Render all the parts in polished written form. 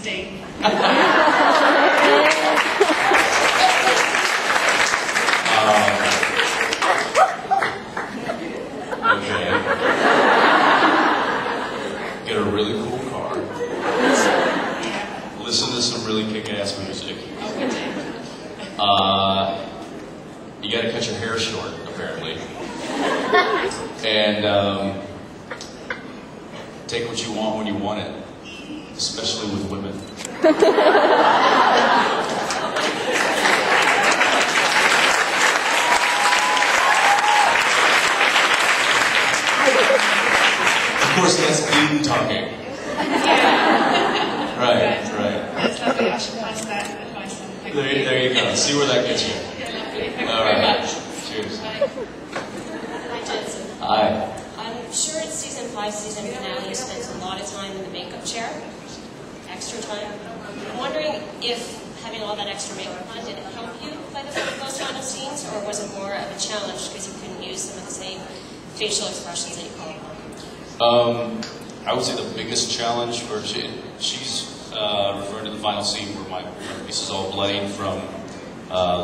date. Okay. Get a really cool car. Listen to some really kick-ass music. You gotta cut your hair short, apparently. And take what you want when you want it, especially with women. Of course, that's Eden talking. Right. Maybe I should pass that advice on. There you go. See where that gets you. All right. Cheers. Hi, Jensen. Hi. I'm sure in season 5, season finale, you spent a lot of time in the makeup chair, extra time. I'm wondering if having all that extra makeup on, did it help you by the those final scenes, or was it more of a challenge because you couldn't use some of the same facial expressions that you call upon? I would say the biggest challenge for she's referring to the final scene where my face is all bloody from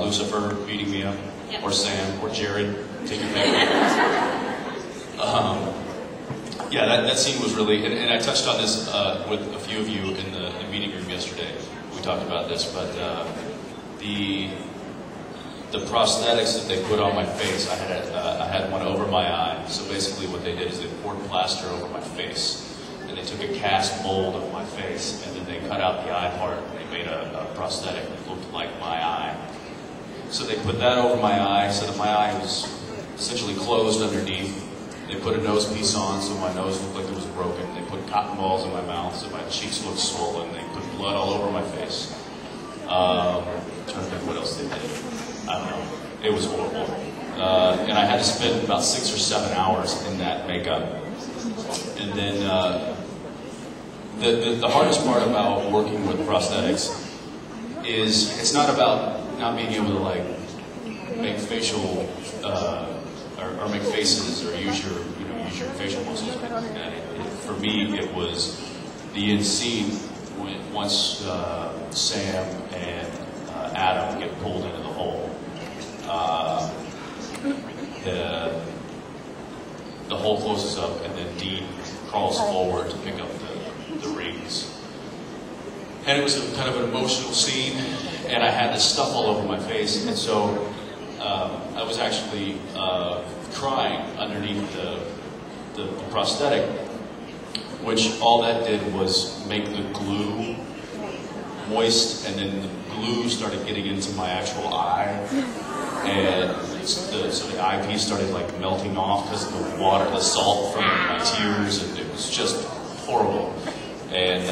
Lucifer beating me up, Yep. or Sam, or Jared taking me up. Yeah, that scene was really, and I touched on this with a few of you in the meeting room yesterday. We talked about this, but the prosthetics that they put on my face, I had one over my eye. So basically what they did is they poured plaster over my face, and they took a cast mold of my face, and then they cut out the eye part, and they made a prosthetic that looked like my eye. So they put that over my eye, so that my eye was essentially closed underneath. They put a nose piece on, so my nose looked like it was broken. They put cotton balls in my mouth, so my cheeks looked swollen. They put blood all over my face. I'm trying to think what else they did. I don't know. It was horrible. And I had to spend about 6 or 7 hours in that makeup. And then the hardest part about working with prosthetics is it's not about not being able to like make facial or make faces or use your facial muscles. For me, it was the end scene once Sam and Adam get pulled into the hole. The hole closes up, and then Dean crawls forward to pick up the rings. And it was kind of an emotional scene, and I had this stuff all over my face, and so I was actually crying underneath the prosthetic, which all that did was make the glue moist, and then the glue started getting into my actual eye, and so the eyepiece started like melting off because of the water, the salt from my tears, and it was just horrible. And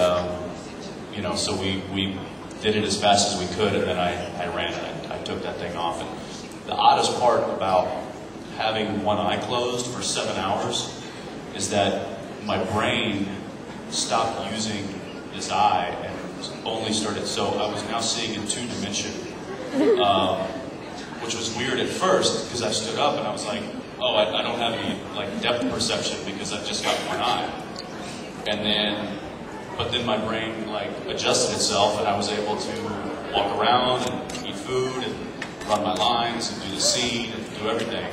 so we did it as fast as we could, and then I ran and I took that thing off. And the oddest part about having one eye closed for 7 hours is that my brain stopped using this eye and only started, so I was now seeing in 2 dimension, which was weird at first because I stood up and I was like, oh, I don't have any like depth perception because I've just got one eye. But then my brain like adjusted itself, and I was able to walk around and eat food and run my lines and do the scene and do everything.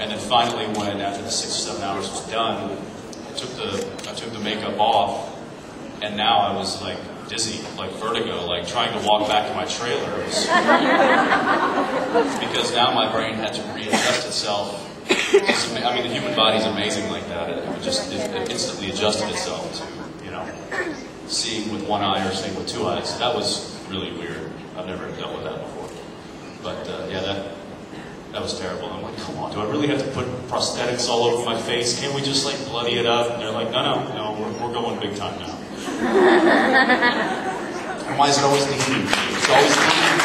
And then finally, when after the 6 or 7 hours was done, I took the makeup off, and now I was like dizzy, like vertigo, like trying to walk back to my trailer. Because now my brain had to readjust itself. I mean, the human body's amazing like that. It instantly adjusted itself to, seeing with one eye or seeing with 2 eyes. That was really weird. I've never dealt with that before. But that was terrible. I'm like, come on, do I really have to put prosthetics all over my face? Can't we just like bloody it up? And they're like, no, we're going big time now. And why is it always the heat? It's always the heat.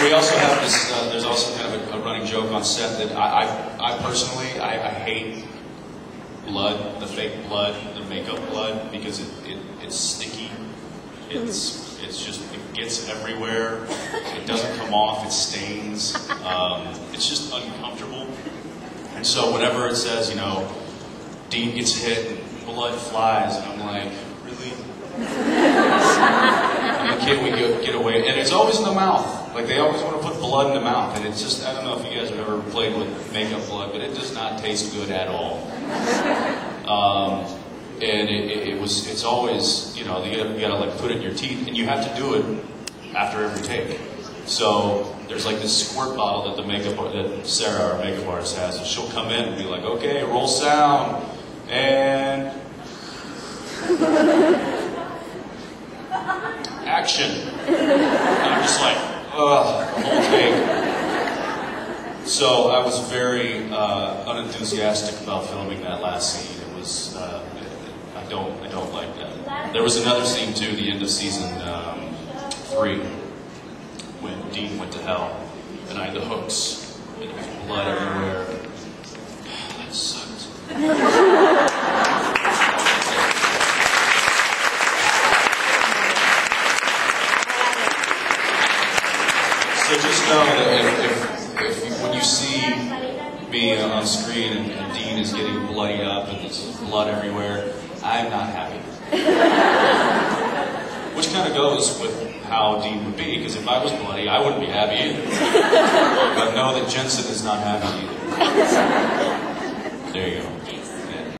We also have this, there's also kind of a running joke on set that I personally hate blood, the fake blood, the makeup blood, because it's sticky. It's just, it gets everywhere. It doesn't come off, it stains. It's just uncomfortable. And so whenever it says, you know, Dean gets hit and blood flies, and I'm like, really? Why can't we get away? And it's always in the mouth. Like, they always want to put blood in the mouth, and it's just, I don't know if you guys have ever played with makeup blood, but it does not taste good at all. And it's always, you know, you gotta like put it in your teeth, and you have to do it after every take. So there's like this squirt bottle that that Sarah, our makeup artist, has, and she'll come in and be like, okay, roll sound, and action. And I'm just like, ugh, the whole take. So I was very unenthusiastic about filming that last scene. It was, I don't like that. There was another scene too, the end of season 3, when Dean went to hell, and I had the hooks, and there was blood everywhere. That sucked. So just know that if when you see me on screen and Dean is getting bloodied up and there's blood everywhere, I'm not happy. Which kind of goes with how Dean would be, because if I was bloody, I wouldn't be happy either. But know that Jensen is not happy either. There you go.